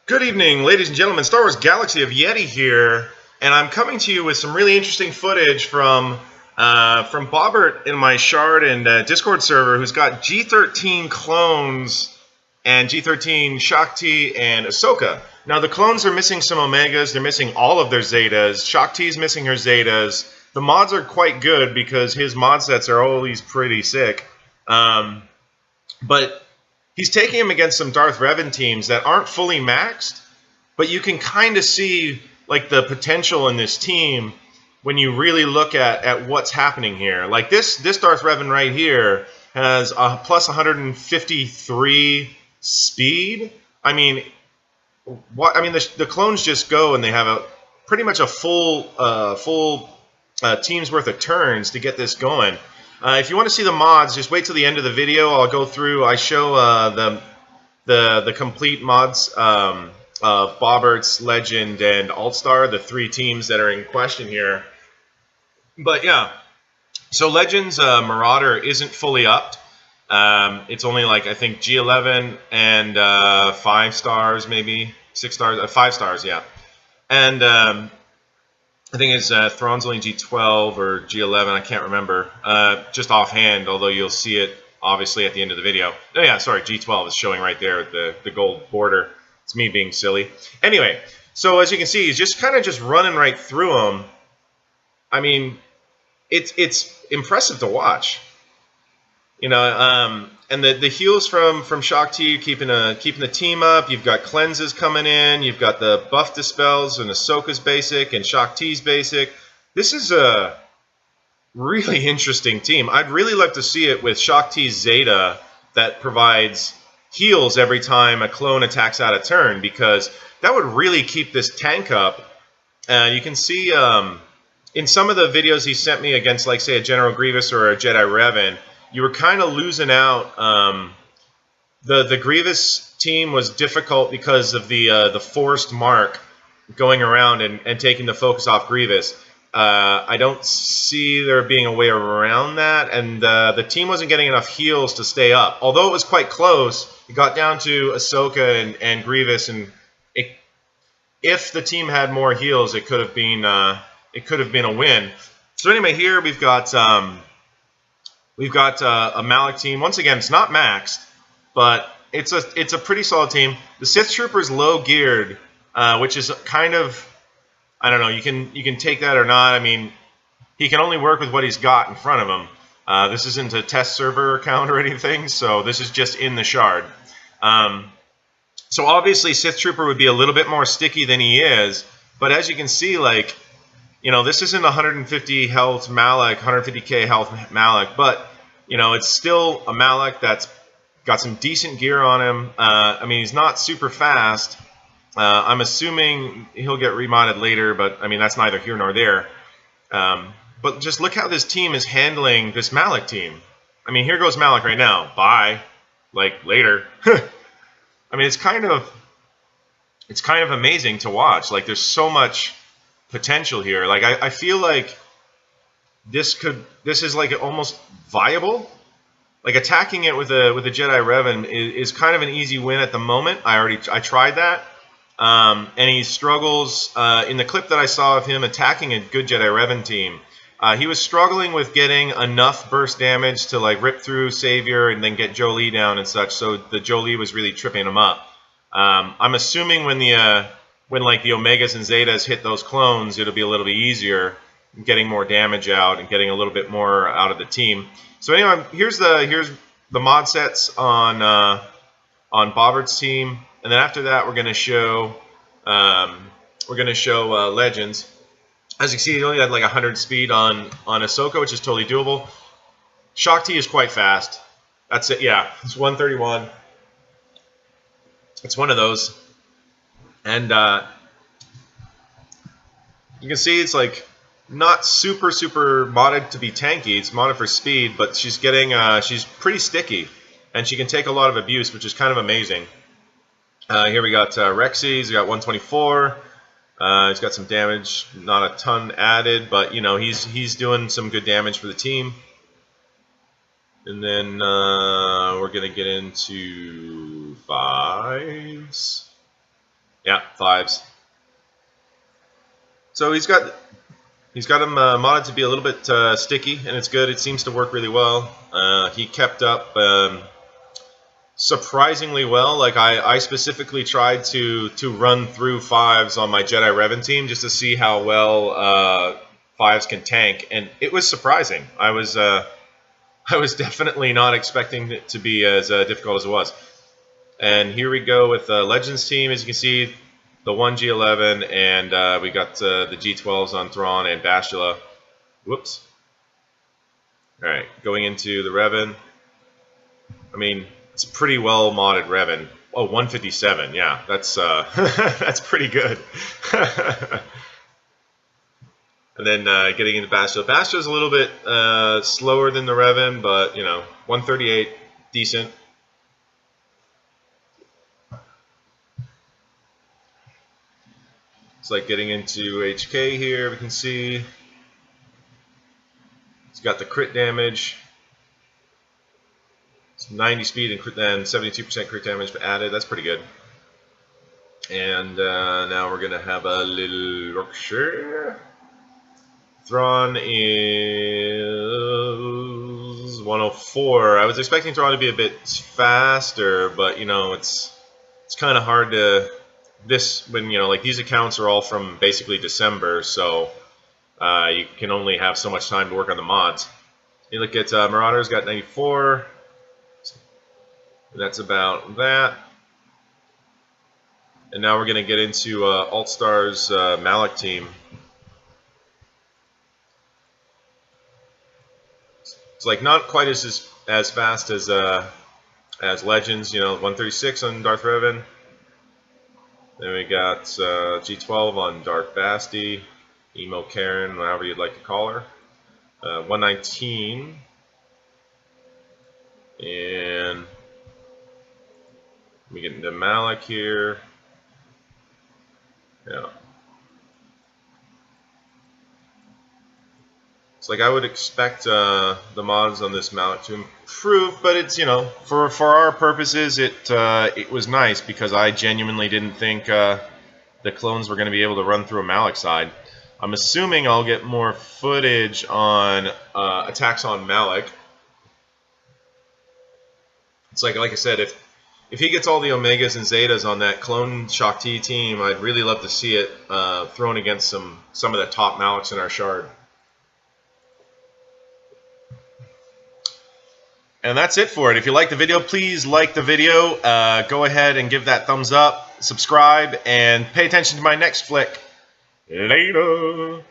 Good evening, ladies and gentlemen. Star Wars Galaxy of Yeti here, and I'm coming to you with some really interesting footage from Bobert in my Shard and Discord server, who's got G13 clones and G13 Shaak Ti and Ahsoka. Now the clones are missing some Omegas; they're missing all of their Zetas. Shaak Ti's missing her Zetas. The mods are quite good because his mod sets are always pretty sick, but he's taking him against some Darth Revan teams that aren't fully maxed, but you can kind of see like the potential in this team when you really look at what's happening here. Like this Darth Revan right here has a plus 153 speed. I mean, the clones just go and they have a pretty much a full team's worth of turns to get this going. If you want to see the mods, just wait till the end of the video. I'll go through. I show the complete mods of Bobert's, Legend, and Altstar, the three teams that are in question here. But yeah, so Legend's Marauder isn't fully upped. It's only like I think G11 and 5 stars, maybe 6 stars, 5 stars, yeah. And I think his Thrawn's only G12 or G11, I can't remember, just offhand, although you'll see it obviously at the end of the video. Oh yeah, sorry, G12 is showing right there, the gold border. It's me being silly. Anyway, so as you can see, he's just kind of just running right through them. I mean, it's impressive to watch. You know, and the heals from Shaak Ti keeping the team up. You've got cleanses coming in. You've got the buff dispels and Ahsoka's basic and Shaak Ti's basic. This is a really interesting team. I'd really like to see it with Shaak Ti's Zeta that provides heals every time a clone attacks out of turn, because that would really keep this tank up. You can see in some of the videos he sent me against, like, say, a General Grievous or a Jedi Revan, you were kind of losing out. The Grievous team was difficult because of the forced mark going around and taking the focus off Grievous. I don't see there being a way around that, and the team wasn't getting enough heals to stay up. Although it was quite close, it got down to Ahsoka and Grievous, and if the team had more heals, it could have been a win. So anyway, here we've got a Malak team. Once again, it's not maxed, but it's a pretty solid team. The Sith Trooper's low geared, which is kind of, I don't know. You can take that or not. I mean, he can only work with what he's got in front of him. This isn't a test server account or anything, so this is just in the Shard. So obviously, Sith Trooper would be a little bit more sticky than he is, but as you can see, like, you know, this isn't 150 health Malak, 150k health Malak, but, you know, it's still a Malak that's got some decent gear on him. I mean, he's not super fast. I'm assuming he'll get remodded later, but, I mean, that's neither here nor there. But just look how this team is handling this Malak team. I mean, here goes Malak right now. Bye. Like, later. I mean, it's kind of amazing to watch. Like, there's so much potential here. Like, I feel like this is like almost viable. Like, attacking it with a Jedi Revan is kind of an easy win at the moment. I tried that, and he struggles. In the clip that I saw of him attacking a good Jedi Revan team, he was struggling with getting enough burst damage to like rip through Savior and then get Jolee down and such. So the Jolee was really tripping him up. I'm assuming when like the Omegas and Zetas hit those clones, it'll be a little bit easier, getting more damage out and getting a little bit more out of the team. So anyway, here's the mod sets on Bobert's team, and then after that we're gonna show Legends. As you can see, he only had like 100 speed on Ahsoka, which is totally doable. Shaak Ti is quite fast. That's it. Yeah, it's 131. It's one of those. And you can see it's like not super modded to be tanky. It's modded for speed, but she's pretty sticky, and she can take a lot of abuse, which is kind of amazing. Here we got Rexy. He's got 124. He's got some damage, not a ton added, but you know he's doing some good damage for the team. And then we're gonna get into 5s. Yeah, 5s. So he's got him modded to be a little bit sticky, and it's good. It seems to work really well. He kept up surprisingly well. Like I specifically tried to run through 5s on my Jedi Revan team just to see how well 5s can tank, and it was surprising. I was definitely not expecting it to be as difficult as it was. And here we go with the Legends team. As you can see, the 1G11, and we got the G12s on Thrawn and Bastila. Whoops. All right, going into the Revan. I mean, it's a pretty well modded Revan. Oh, 157. Yeah, that's that's pretty good. And then getting into Bastila. Bastila's a little bit slower than the Revan, but 138, decent. It's like getting into HK here. We can see it's got the crit damage. It's 90 speed and 72% crit damage added. That's pretty good. And now we're gonna have a little Yorkshire. Thrawn is 104. I was expecting Thrawn to be a bit faster, but it's kind of hard to when like these accounts are all from basically December, so you can only have so much time to work on the mods. You look at Marauder's got 94. That's about that. And now we're going to get into Altstar's Malak team. It's like not quite as fast as Legends. 136 on Darth Revan. Then we got G12 on Darth Basti, Emo Karen, however you'd like to call her. 119. And we get into Malak here. Yeah. It's like I would expect the mods on this Malak to improve, but it's for our purposes it was nice because I genuinely didn't think the clones were going to be able to run through a Malak side. I'm assuming I'll get more footage on attacks on Malak. It's like I said, if he gets all the Omegas and Zetas on that clone Shaak Ti team, I'd really love to see it thrown against some of the top Malaks in our shard. And that's it for it. If you like the video, please like the video. Go ahead and give that thumbs up, subscribe, and pay attention to my next flick. Later.